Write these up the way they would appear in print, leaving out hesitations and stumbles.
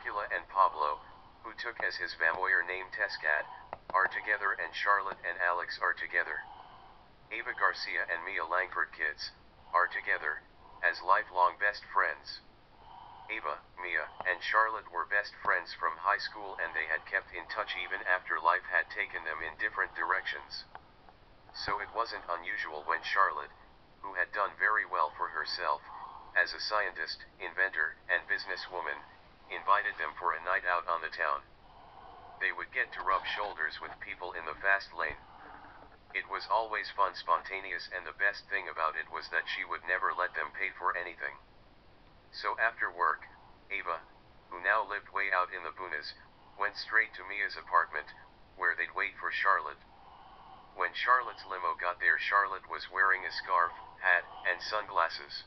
Dracula and Pablo, who took as his vampire name Tescat, are together, and Charlotte and Alex are together. Ava Garcia and Mia Langford kids are together as lifelong best friends. Ava, Mia, and Charlotte were best friends from high school, and they had kept in touch even after life had taken them in different directions. So it wasn't unusual when Charlotte, who had done very well for herself as a scientist, inventor, and businesswoman, invited them for a night out on the town. They would get to rub shoulders with people in the fast lane. It was always fun, spontaneous, and the best thing about it was that she would never let them pay for anything. So after work, Ava, who now lived way out in the boonies, went straight to Mia's apartment, where they'd wait for Charlotte. When Charlotte's limo got there, Charlotte was wearing a scarf, hat, and sunglasses.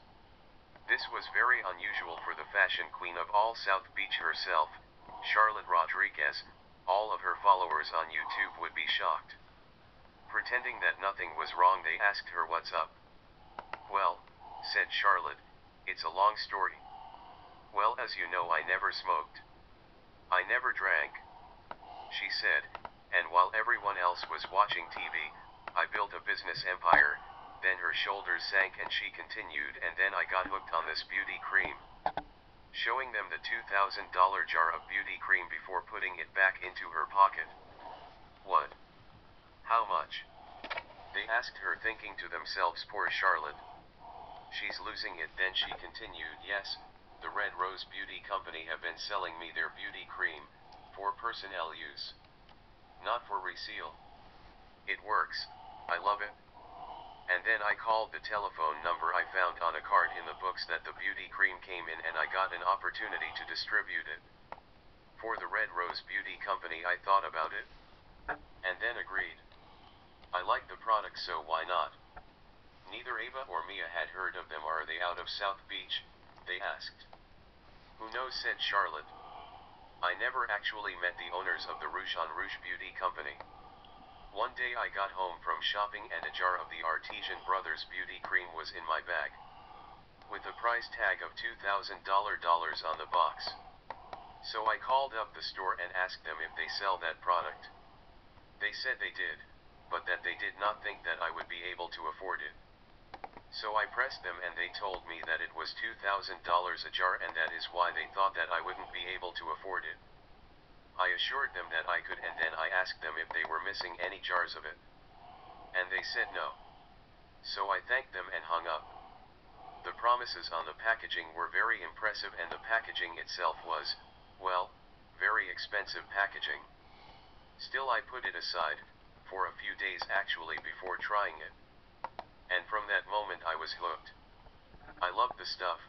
This was very unusual for the fashion queen of all South Beach herself, Charlotte Rodriguez. All of her followers on YouTube would be shocked. Pretending that nothing was wrong, they asked her what's up. "Well," said Charlotte, "it's a long story. Well, as you know, I never smoked. I never drank," she said, "and while everyone else was watching TV, I built a business empire." Then her shoulders sank and she continued, "And then I got hooked on this beauty cream," showing them the $2,000 jar of beauty cream before putting it back into her pocket. "What? How much?" they asked her, thinking to themselves, "Poor Charlotte. She's losing it." Then she continued, "Yes, the Red Rose Beauty Company have been selling me their beauty cream for personal use, not for resale. It works. I love it." And then I called the telephone number I found on a card in the books that the beauty cream came in, and I got an opportunity to distribute it for the Red Rose Beauty Company. I thought about it and then agreed. I like the product, so why not? Neither Ava or Mia had heard of them. "Are they out of South Beach?" they asked. "Who knows," said Charlotte. "I never actually met the owners of the Rouge on Rouge Beauty Company. One day I got home from shopping and a jar of the Artesian Brothers beauty cream was in my bag, with a price tag of $2,000 on the box. So I called up the store and asked them if they sell that product. They said they did, but that they did not think that I would be able to afford it. So I pressed them, and they told me that it was $2,000 a jar, and that is why they thought that I wouldn't be able to afford it. I assured them that I could, and then I asked them if they were missing any jars of it, and they said no. So I thanked them and hung up. The promises on the packaging were very impressive, and the packaging itself was, well, very expensive packaging. Still, I put it aside for a few days actually before trying it, and from that moment I was hooked. I loved the stuff.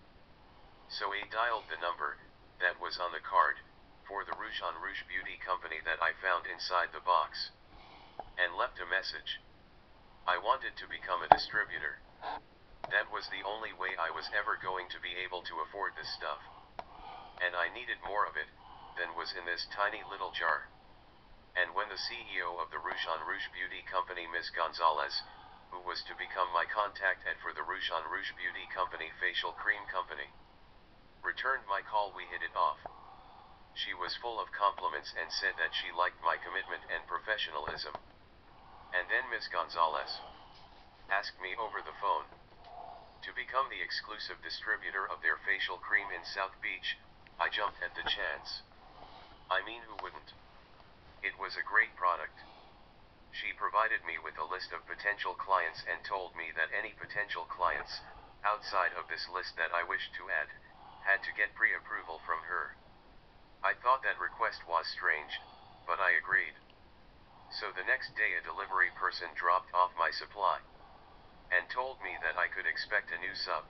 So I dialed the number that was on the card for the Rouge on Rouge Beauty Company that I found inside the box, and left a message. I wanted to become a distributor. That was the only way I was ever going to be able to afford this stuff, and I needed more of it than was in this tiny little jar. And when the CEO of the Rouge on Rouge Beauty Company, Miss Gonzalez, who was to become my contact at for the Rouge on Rouge Beauty Company facial cream company, returned my call, we hit it off. She was full of compliments and said that she liked my commitment and professionalism. And then Miss Gonzalez asked me over the phone to become the exclusive distributor of their facial cream in South Beach. I jumped at the chance. I mean, who wouldn't? It was a great product. She provided me with a list of potential clients and told me that any potential clients outside of this list that I wished to add had to get pre-approval from her. I thought that request was strange, but I agreed. So the next day a delivery person dropped off my supply and told me that I could expect a new sub